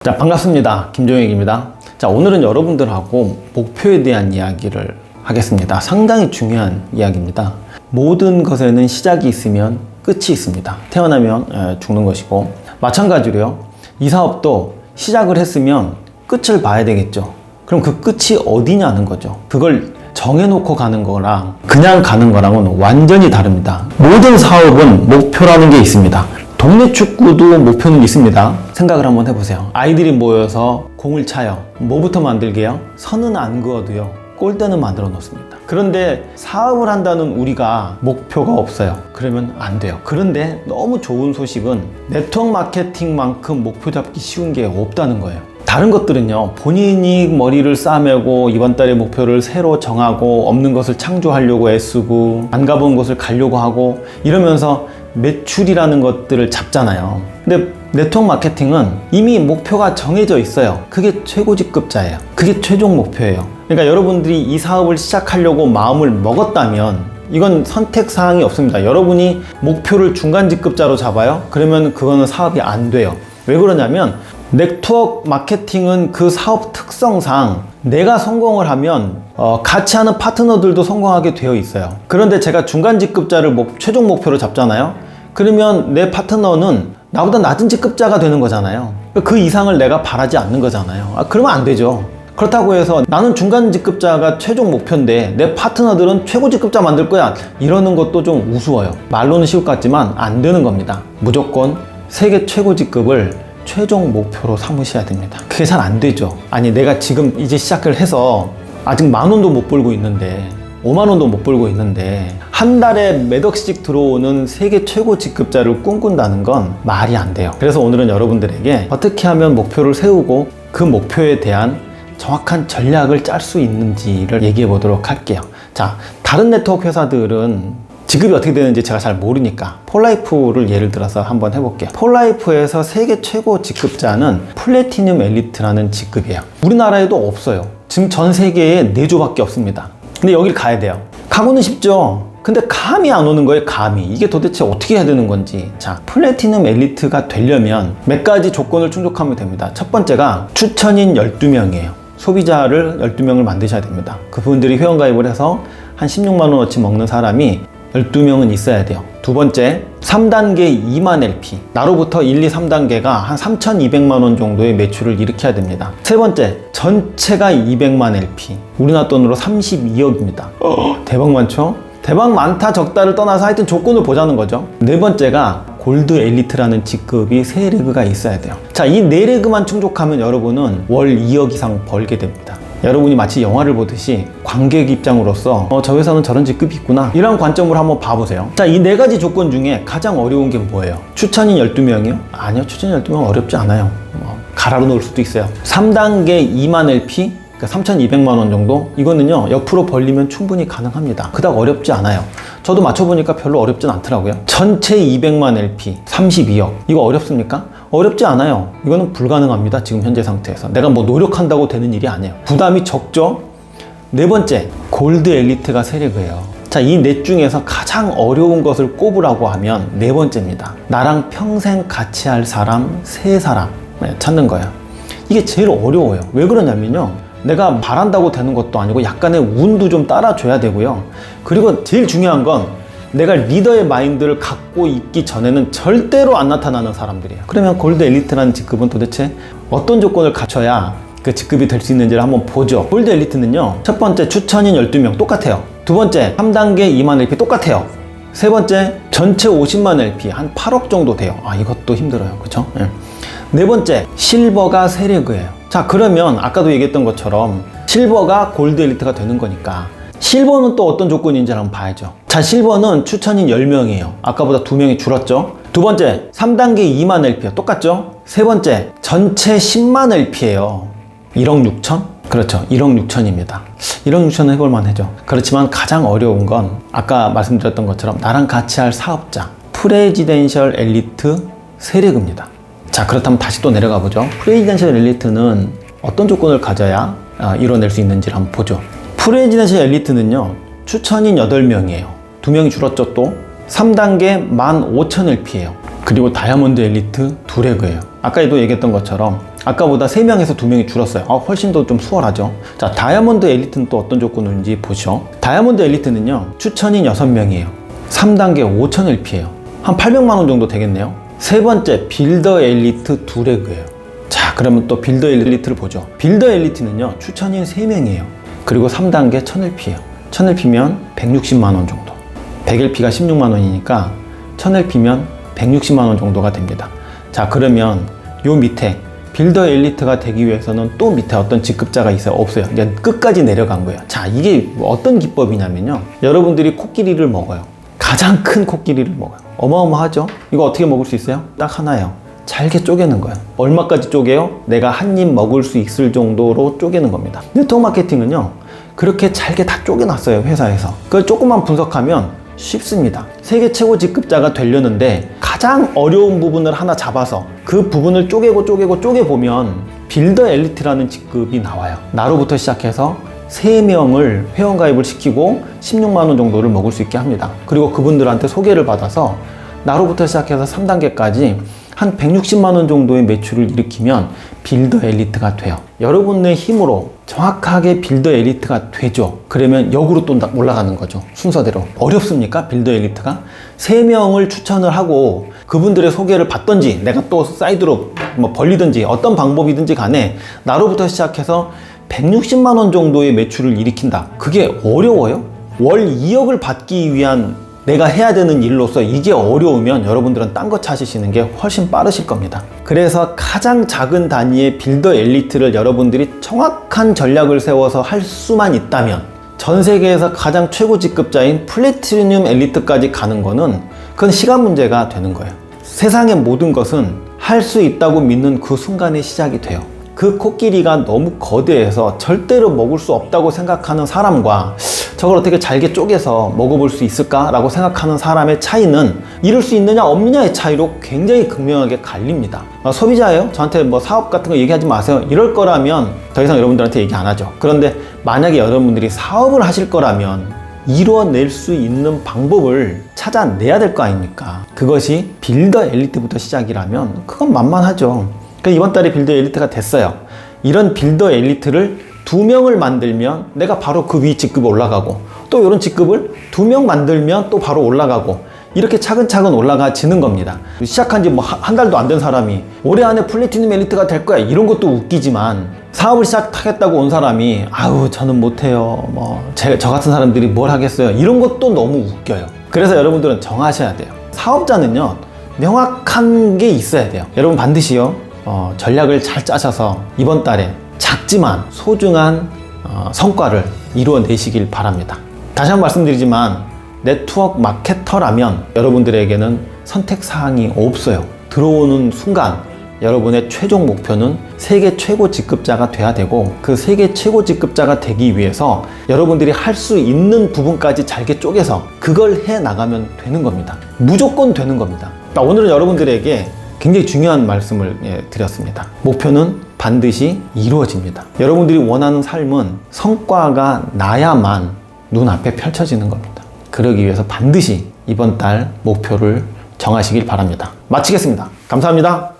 자, 반갑습니다. 김종혁입니다. 자, 오늘은 여러분들하고 목표에 대한 이야기를 하겠습니다. 상당히 중요한 이야기입니다. 모든 것에는 시작이 있으면 끝이 있습니다. 태어나면 죽는 것이고, 마찬가지로요, 이 사업도 시작을 했으면 끝을 봐야 되겠죠. 그럼 그 끝이 어디냐는 거죠. 그걸 정해놓고 가는 거랑 그냥 가는 거랑은 완전히 다릅니다. 모든 사업은 목표라는 게 있습니다. 동네 축구도 목표는 있습니다. 생각을 한번 해보세요. 아이들이 모여서 공을 차요. 뭐부터 만들게요? 선은 안 그어도요, 골대는 만들어 놓습니다. 그런데 사업을 한다는 우리가 목표가 없어요. 그러면 안 돼요. 그런데 너무 좋은 소식은 네트워크 마케팅만큼 목표 잡기 쉬운 게 없다는 거예요. 다른 것들은요, 본인이 머리를 싸매고 이번 달의 목표를 새로 정하고 없는 것을 창조하려고 애쓰고 안 가본 곳을 가려고 하고 이러면서 매출이라는 것들을 잡잖아요. 근데 네트워크 마케팅은 이미 목표가 정해져 있어요. 그게 최고직급자예요. 그게 최종 목표예요. 그러니까 여러분들이 이 사업을 시작하려고 마음을 먹었다면 이건 선택사항이 없습니다. 여러분이 목표를 중간직급자로 잡아요? 그러면 그거는 사업이 안 돼요. 왜 그러냐면 네트워크 마케팅은 그 사업 특성상 내가 성공을 하면 같이 하는 파트너들도 성공하게 되어 있어요. 그런데 제가 중간 직급자를 최종 목표로 잡잖아요. 그러면 내 파트너는 나보다 낮은 직급자가 되는 거잖아요. 그 이상을 내가 바라지 않는 거잖아요. 그러면 안 되죠. 그렇다고 해서 나는 중간 직급자가 최종 목표인데 내 파트너들은 최고 직급자 만들 거야, 이러는 것도 좀 우스워요. 말로는 쉬울 것 같지만 안 되는 겁니다. 무조건 세계 최고 직급을 최종 목표로 삼으셔야 됩니다. 그게 잘 안 되죠. 아니, 내가 지금 이제 시작을 해서 아직 10,000원도 못 벌고 있는데 50,000원도 못 벌고 있는데 한 달에 몇 억씩 들어오는 세계 최고 직급자를 꿈꾼다는 건 말이 안 돼요. 그래서 오늘은 여러분들에게 어떻게 하면 목표를 세우고 그 목표에 대한 정확한 전략을 짤 수 있는지를 얘기해 보도록 할게요. 자, 다른 네트워크 회사들은 직급이 어떻게 되는지 제가 잘 모르니까 폴라이프를 예를 들어서 한번 해볼게요. 폴라이프에서 세계 최고 직급자는 플래티늄 엘리트라는 직급이에요. 우리나라에도 없어요. 지금 전 세계에 4조밖에 없습니다. 근데 여길 가야 돼요. 가고는 싶죠. 근데 감이 안 오는 거예요. 감이. 이게 도대체 어떻게 해야 되는 건지. 자, 플래티늄 엘리트가 되려면 몇 가지 조건을 충족하면 됩니다. 첫 번째가 추천인 12명이에요. 소비자를 12명을 만드셔야 됩니다. 그분들이 회원가입을 해서 한 16만 원어치 먹는 사람이 12명은 있어야 돼요. 두 번째, 3단계 2만 LP. 나로부터 1, 2, 3단계가 한 3,200만 원 정도의 매출을 일으켜야 됩니다. 세 번째, 전체가 200만 LP. 우리나라 돈으로 32억입니다. 대박 많죠? 대박 많다 적다를 떠나서 하여튼 조건을 보자는 거죠. 네 번째가 골드 엘리트라는 직급이 3레그가 있어야 돼요. 자, 이 4레그만 충족하면 여러분은 월 2억 이상 벌게 됩니다. 여러분이 마치 영화를 보듯이 관객 입장으로서 저 회사는 저런 직급이 있구나, 이런 관점으로 한번 봐보세요. 자, 이 4가지 조건 중에 가장 어려운 게 뭐예요? 추천인 12명이요? 아니요, 추천인 12명 어렵지 않아요. 가라로 놓을 수도 있어요. 3단계 2만 LP, 그러니까 3,200만 원 정도? 이거는요, 옆으로 벌리면 충분히 가능합니다. 그닥 어렵지 않아요. 저도 맞춰보니까 별로 어렵진 않더라고요. 전체 200만 LP, 32억. 이거 어렵습니까? 어렵지 않아요. 이거는 불가능합니다. 지금 현재 상태에서. 내가 뭐 노력한다고 되는 일이 아니에요. 부담이 적죠? 네 번째, 골드 엘리트가 3레그예요. 자, 이 넷 중에서 가장 어려운 것을 꼽으라고 하면 네 번째입니다. 나랑 평생 같이 할 사람 3사람 찾는 거예요. 이게 제일 어려워요. 왜 그러냐면요, 내가 바란다고 되는 것도 아니고 약간의 운도 좀 따라줘야 되고요. 그리고 제일 중요한 건 내가 리더의 마인드를 갖고 있기 전에는 절대로 안 나타나는 사람들이에요. 그러면 골드 엘리트라는 직급은 도대체 어떤 조건을 갖춰야 그 직급이 될 수 있는지를 한번 보죠. 골드 엘리트는요, 첫 번째, 추천인 12명 똑같아요. 두 번째, 3단계 2만 LP 똑같아요. 세 번째, 전체 50만 LP 한 8억 정도 돼요. 이것도 힘들어요. 그쵸? 네 번째, 실버가 3레그예요. 자, 그러면 아까도 얘기했던 것처럼 실버가 골드 엘리트가 되는 거니까 실버는 또 어떤 조건인지 한번 봐야죠. 자, 실버는 추천인 10명이에요. 아까보다 2명이 줄었죠. 두 번째, 3단계 2만 LP요. 똑같죠? 세 번째, 전체 10만 LP예요. 1억 6천? 그렇죠. 1억 6천입니다. 1억 6천은 해볼만 하죠. 그렇지만 가장 어려운 건 아까 말씀드렸던 것처럼 나랑 같이 할 사업자, 프레지덴셜 엘리트 3레그입니다. 자, 그렇다면 다시 또 내려가 보죠. 프레지덴셜 엘리트는 어떤 조건을 가져야 이뤄낼 수 있는지를 한번 보죠. 프레지덴셜 엘리트는요, 추천인 8명이에요. 2명이 줄었죠. 또 3단계 15,000 LP예요. 그리고 다이아몬드 엘리트 2레그예요. 아까도 얘기했던 것처럼 아까보다 3명에서 2명이 줄었어요. 훨씬 더 좀 수월하죠. 자, 다이아몬드 엘리트는 또 어떤 조건인지 보시죠. 다이아몬드 엘리트는요, 추천인 6명이에요. 3단계 5,000LP예요. 한 800만원 정도 되겠네요. 세 번째, 빌더 엘리트 2레그예요. 자, 그러면 또 빌더 엘리트를 보죠. 빌더 엘리트는요, 추천인 3명이에요. 그리고 3단계 1000LP예요. 1000LP면 160만원 정도. 100LP가 16만원이니까 1000LP면 160만원 정도가 됩니다. 자, 그러면 요 밑에 빌더 엘리트가 되기 위해서는 또 밑에 어떤 직급자가 있어요? 없어요. 그냥 끝까지 내려간 거예요. 자, 이게 어떤 기법이냐면요, 여러분들이 코끼리를 먹어요. 가장 큰 코끼리를 먹어요. 어마어마하죠? 이거 어떻게 먹을 수 있어요? 딱 하나예요. 잘게 쪼개는 거예요. 얼마까지 쪼개요? 내가 한 입 먹을 수 있을 정도로 쪼개는 겁니다. 네트워크 마케팅은요, 그렇게 잘게 다 쪼개놨어요, 회사에서. 그걸 조금만 분석하면 쉽습니다. 세계 최고 직급자가 되려는데 가장 어려운 부분을 하나 잡아서 그 부분을 쪼개보면 빌더 엘리트라는 직급이 나와요. 나로부터 시작해서 3명을 회원가입을 시키고 16만원 정도를 먹을 수 있게 합니다. 그리고 그분들한테 소개를 받아서 나로부터 시작해서 3단계까지 한 160만원 정도의 매출을 일으키면 빌더 엘리트가 돼요. 여러분의 힘으로 정확하게 빌더 엘리트가 되죠. 그러면 역으로 또 올라가는 거죠. 순서대로. 어렵습니까? 빌더 엘리트가? 3명을 추천을 하고 그분들의 소개를 받던지 내가 또 사이드로 뭐 벌리든지 어떤 방법이든지 간에 나로부터 시작해서 160만원 정도의 매출을 일으킨다. 그게 어려워요? 월 2억을 받기 위한 내가 해야 되는 일로서 이게 어려우면 여러분들은 딴 거 찾으시는 게 훨씬 빠르실 겁니다. 그래서 가장 작은 단위의 빌더 엘리트를 여러분들이 정확한 전략을 세워서 할 수만 있다면 전 세계에서 가장 최고 직급자인 플래티늄 엘리트까지 가는 거는 그건 시간 문제가 되는 거예요. 세상의 모든 것은 할 수 있다고 믿는 그 순간에 시작이 돼요. 그 코끼리가 너무 거대해서 절대로 먹을 수 없다고 생각하는 사람과 저걸 어떻게 잘게 쪼개서 먹어볼 수 있을까? 라고 생각하는 사람의 차이는 이룰 수 있느냐 없느냐의 차이로 굉장히 극명하게 갈립니다. 소비자예요? 저한테 뭐 사업 같은 거 얘기하지 마세요. 이럴 거라면 더 이상 여러분들한테 얘기 안 하죠. 그런데 만약에 여러분들이 사업을 하실 거라면 이뤄낼 수 있는 방법을 찾아내야 될 거 아닙니까? 그것이 빌더 엘리트부터 시작이라면 그건 만만하죠. 이번 달에 빌더 엘리트가 됐어요. 이런 빌더 엘리트를 2명을 만들면 내가 바로 그 위 직급에 올라가고 또 이런 직급을 2명 만들면 또 바로 올라가고 이렇게 차근차근 올라가지는 겁니다. 시작한 지 뭐 한 달도 안 된 사람이 올해 안에 플래티늄 엘리트가 될 거야 이런 것도 웃기지만 사업을 시작하겠다고 온 사람이 아우 저는 못해요 저 같은 사람들이 뭘 하겠어요 이런 것도 너무 웃겨요. 그래서 여러분들은 정하셔야 돼요. 사업자는요 명확한 게 있어야 돼요. 여러분 반드시요 전략을 잘 짜셔서 이번 달에 작지만 소중한 성과를 이루어내시길 바랍니다. 다시 한번 말씀드리지만 네트워크 마케터라면 여러분들에게는 선택사항이 없어요. 들어오는 순간 여러분의 최종 목표는 세계 최고 직급자가 돼야 되고 그 세계 최고 직급자가 되기 위해서 여러분들이 할 수 있는 부분까지 잘게 쪼개서 그걸 해 나가면 되는 겁니다. 무조건 되는 겁니다. 오늘은 여러분들에게 굉장히 중요한 말씀을 드렸습니다. 목표는 반드시 이루어집니다. 여러분들이 원하는 삶은 성과가 나야만 눈앞에 펼쳐지는 겁니다. 그러기 위해서 반드시 이번 달 목표를 정하시길 바랍니다. 마치겠습니다. 감사합니다.